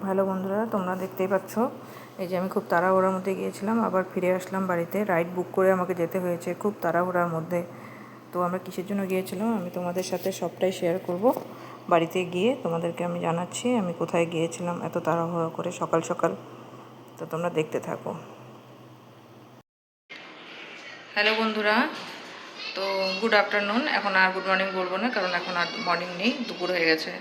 ভালো বন্ধুরা, তোমরা দেখতেই পাচ্ছ এই যে আমি খুব তাড়াহুড়োর মধ্যে গিয়েছিলাম, আবার ফিরে আসলাম বাড়িতে। রাইড বুক করে আমাকে যেতে হয়েছে খুব তাড়াহুড়োর মধ্যে। তো আমরা কিসের জন্য গিয়েছিলাম আমি তোমাদের সাথে সবটাই শেয়ার করব। বাড়িতে গিয়ে তোমাদেরকে আমি জানাচ্ছি আমি কোথায় গিয়েছিলাম এত তাড়াহুড়ো করে সকাল সকাল। তো তোমরা দেখতে থাকো। হ্যালো বন্ধুরা, তো গুড আফটারনুন। এখন আর গুড মর্নিং বলবো না, কারণ এখন আর মর্নিং নেই, দুপুর হয়ে গেছে।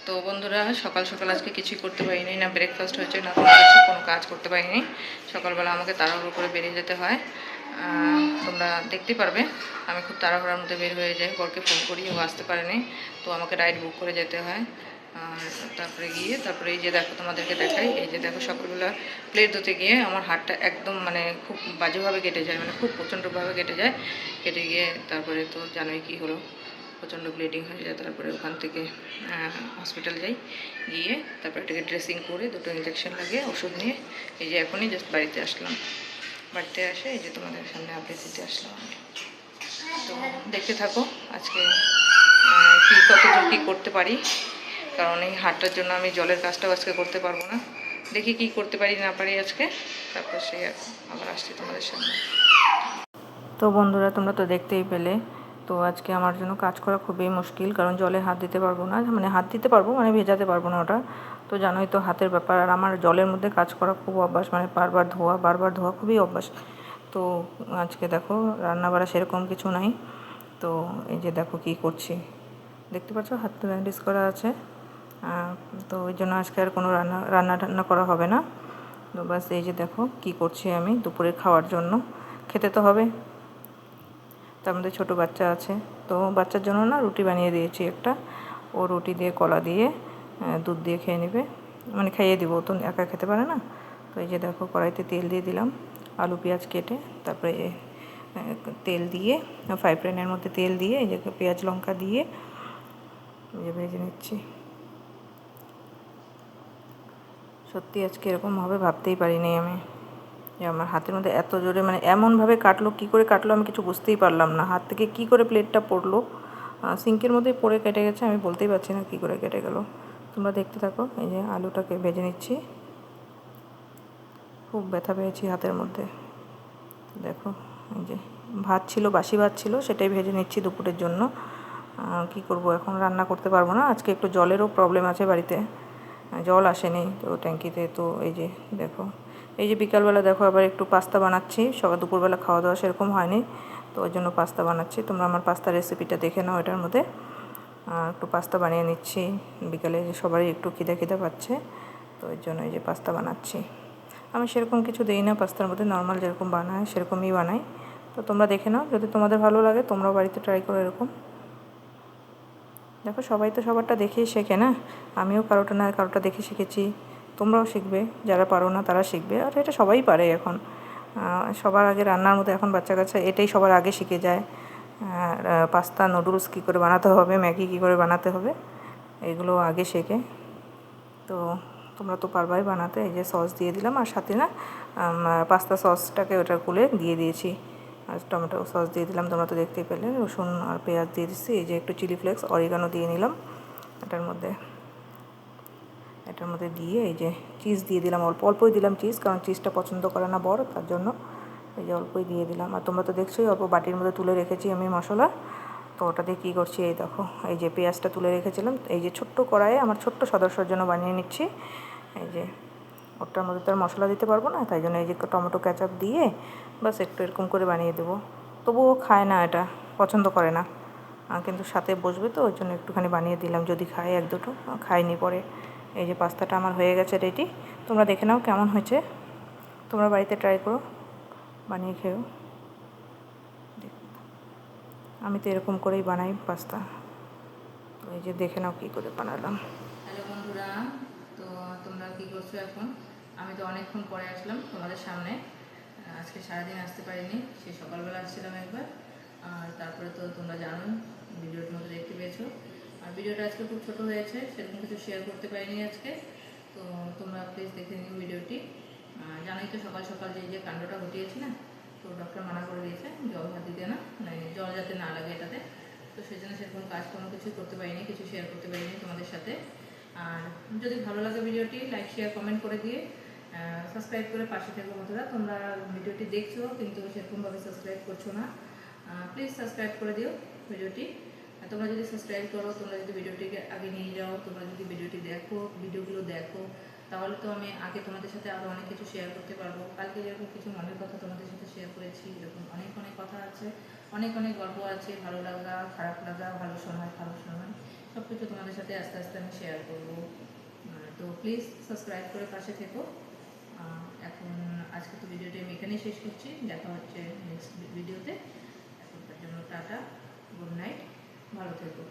তো বন্ধুরা, সকাল সকাল আজকে কিছুই করতে পারিনি, না ব্রেকফাস্ট হয়েছে না কোনো কাজ করতে পারিনি। সকালবেলা আমাকে তাড়াহুড়ো করে বেরিয়ে যেতে হয়, তোমরা দেখতে পারবে। আমি খুব তাড়াহুড়োর মধ্যে বের হয়ে যাই, বরকে ফোন করি, ও আসতে পারেনি, তো আমাকে রাইড বুক করে যেতে হয়। আর তারপরে এই যে দেখো, তোমাদেরকে দেখাই, এই যে দেখো সকালবেলা প্লেট ধুতে গিয়ে আমার হাতটা একদম মানে খুব বাজেভাবে কেটে যায়, মানে খুব প্রচণ্ডভাবে কেটে যায়। কেটে গিয়ে তারপরে তো জানোই কী হলো, প্রচণ্ড ব্লিডিং হয়ে যায়। তারপরে ওখান থেকে হসপিটাল যাই, গিয়ে তারপরে এটাকে ড্রেসিং করে দুটো ইঞ্জেকশন লাগিয়ে ওষুধ নিয়ে এই যে এখনই জাস্ট বাড়িতে আসলাম। বাড়িতে আসে এই যে তোমাদের সামনে আপডেট দিতে আসলাম আমি। তো দেখতে থাকো আজকে কতদূর কী করতে পারি, কারণ এই হাটটার জন্য আমি জলের কাজটাও আজকে করতে পারবো না। দেখি কি করতে পারি না পারি আজকে, তারপর সে আবার আসছি তোমাদের সামনে। তো বন্ধুরা, তোমরা তো দেখতেই পেলে, তো আজকে আমার জন্য কাজ করা খুবই মুশকিল, কারণ জলে হাত দিতে পারবো না, মানে হাত দিতে পারবো মানে ভেজাতে পারবো না ওটা। তো জানোই তো হাতের ব্যাপার, আর আমার জলের মধ্যে কাজ করা খুব অভ্যাস, মানে বারবার ধোয়া খুবই অভ্যাস। তো আজকে দেখো রান্না বাড়া সেরকম কিছু নাই। তো এই যে দেখো কি করছি, দেখতে পাচ্ছ হাতে ব্যান্ডেজ করা আছে। তো ওই জন্য আজকে আর কোনো রান্না করা হবে না। তো বাস এই যে দেখো কি করছি আমি দুপুরে খাওয়ার জন্য, খেতে তো হবে। তার মধ্যে ছোটো বাচ্চা আছে, তো বাচ্চার জন্য না রুটি বানিয়ে দিয়েছি একটা। ও রুটি দিয়ে কলা দিয়ে দুধ দিয়ে খেয়ে নেবে, মানে খাইয়ে দিব, তো একা খেতে পারে না। তো এই যে দেখো কড়াইতে তেল দিয়ে দিলাম, আলু পেঁয়াজ কেটে, তারপরে তেল দিয়ে ফ্রাই প্যানের মধ্যে তেল দিয়ে এই যে পেঁয়াজ লঙ্কা দিয়ে ভেজে নিচ্ছি। সত্যি আজকে এরকম হবে ভাবতেই পারিনি আমি, যে আমার হাতের মধ্যে এত জোরে মানে এমনভাবে কাটলো, কী করে কাটলো আমি কিছু বুঝতেই পারলাম না। হাত থেকে কী করে প্লেটটা পড়লো, সিঙ্কের মধ্যেই পড়ে কেটে গেছে, আমি বলতেই পারছি না কী করে কেটে গেল। তোমরা দেখতে থাকো, এই যে আলুটাকে ভেজে নিচ্ছি। খুব ব্যথা পেয়েছি হাতের মধ্যে। দেখো এই যে ভাত ছিল, বাসি ভাত ছিল, সেটাই ভেজে নিচ্ছি দুপুরের জন্য। কি করব, এখন রান্না করতে পারবো না। আজকে একটু জলেরও প্রবলেম আছে বাড়িতে, জল আসেনি তো ট্যাঙ্কিতে। তো এই যে দেখো, এই যে বিকালবেলা দেখো আবার একটু পাস্তা বানাচ্ছি। দুপুরবেলা খাওয়া দাওয়া সেরকম হয়নি, তো ওই জন্য পাস্তা বানাচ্ছি। তোমরা আমার পাস্তা রেসিপিটা দেখে নাও এটার মধ্যে। একটু পাস্তা বানিয়ে নিচ্ছি বিকালে, যে সবারই একটু খিদে পাচ্ছে, তো ওই জন্য এই যে পাস্তা বানাচ্ছি। আমি সেরকম কিছু দিই না পাস্তার মধ্যে, নর্মাল যেরকম বানাই সেরকমই বানাই। তো তোমরা দেখে নাও, যদি তোমাদের ভালো লাগে তোমরাও বাড়িতে ট্রাই করো এরকম। দেখো সবাই তো সবারটা দেখেই শেখে না, আমিও কারোটা না কারোটা দেখে শিখেছি, তোমরাও শিখবে, যারা পারো না তারা শিখবে। আর এটা সবাই পারে এখন, সবার আগে রান্নার মধ্যে এখন বাচ্চা কাচ্চা এটাই সবার আগে শিখে যায়। পাস্তা নুডলস কী করে বানাতে হবে, ম্যাগি কী করে বানাতে হবে, এগুলো আগে শেখে। তো তোমরা তো পারবাই বানাতে। এই যে সস দিয়ে দিলাম, আর সাথে না পাস্তা সসটাকে ওটা গুলে দিয়ে দিয়েছি, আর টমেটো সস দিয়ে দিলাম, তোমরা তো দেখতেই পেলে। রসুন আর পেঁয়াজ দিয়ে দিচ্ছি, এই যে একটু চিলি ফ্লেক্স অরিগানো দিয়ে নিলাম এটার মধ্যে দিয়ে এই যে চিজ দিয়ে দিলাম, অল্পই দিলাম চিজ, কারণ চিজটা পছন্দ করে না বড়, তার জন্য এই যে অল্পই দিয়ে দিলাম। আর তোমরা তো দেখছোই অল্প বাটির মধ্যে তুলে রেখেছি আমি মশলা। তো ওটা দিয়ে কী করছি, এই দেখো এই যে পেঁয়াজটা তুলে রেখেছিলাম, এই যে ছোট্ট কড়াইয়ে আমার ছোট্ট সদস্যর জন্য বানিয়ে নিচ্ছি। এই যে ওটার মধ্যে তো আর মশলা দিতে পারবো না, তাই জন্য এই যে টমেটো কেচাপ দিয়ে বাস একটু এরকম করে বানিয়ে দেবো। তবুও খায় না, এটা পছন্দ করে না, কিন্তু সাথে বসবে তো ওই জন্য একটুখানি বানিয়ে দিলাম, যদি খায় এক দুটো, খায়নি পরে। এই যে পাস্তাটা আমার হয়ে গেছে রেডি, তোমরা দেখে নাও কেমন হয়েছে। তোমরা বাড়িতে ট্রাই করো, বানিয়ে খেও। আমি তো এরকম করেই বানাই পাস্তা। তো এই যে দেখে নাও কী করে বানালাম। হ্যালো বন্ধুরা, তো তোমরা কী করছো এখন? আমি তো অনেকক্ষণ পরে আসলাম তোমাদের সামনে, আজকে সারাদিন আসতে পারিনি, সেই সকালবেলা আসছিলাম একবার। আর তারপরে তো তোমরা জানো ভিডিওর মধ্যে দেখতে পেয়েছো। আর ভিডিওটা আজকে খুব ছোটো হয়েছে, সেরকম কিছু শেয়ার করতে পারিনি আজকে। তো তোমরা প্লিজ দেখে নিও ভিডিওটি। জানোই তো সকাল সকাল যে কাণ্ডটা ঘটিয়েছি না, তো ডক্টর মানা করে দিয়েছে জল হাত দিতে না, মানে জল যাতে না লাগে এটাতে। তো সেই জন্য সেরকম কাজকর্ম কিছু করতে পারিনি, কিছু শেয়ার করতে পারিনি তোমাদের সাথে। আর যদি ভালো লাগে ভিডিওটি লাইক শেয়ার কমেন্ট করে দিয়ে সাবস্ক্রাইব করে পাশে থেকো বন্ধুরা। তোমরা ভিডিওটি দেখছো কিন্তু সেরকমভাবে সাবস্ক্রাইব করছো না, প্লিজ সাবস্ক্রাইব করে দিও ভিডিওটি। তোমরা যদি সাবস্ক্রাইব করো, তোমরা যদি ভিডিওটিকে আগে নিয়ে যাও, তোমরা যদি ভিডিওগুলো দেখো, তাহলে তো আমি আগে তোমাদের সাথে আরও অনেক কিছু শেয়ার করতে পারবো। কালকে যেরকম কিছু মনের কথা তোমাদের সাথে শেয়ার করেছি, এরকম অনেক অনেক কথা আছে, অনেক অনেক গল্প আছে, ভালো লাগা খারাপ লাগা, ভালো সময় খারাপ সময়, সব কিছু তোমাদের সাথে আস্তে আস্তে আমি শেয়ার করবো। তো প্লিজ সাবস্ক্রাইব করে পাশে থেকো। এখন আজকে তো ভিডিওটি আমি এখানেই শেষ করছি, দেখা হচ্ছে নেক্সট ভিডিওতে। এখনকার জন্য টাটা, গুড নাইট, ভালো থেকো।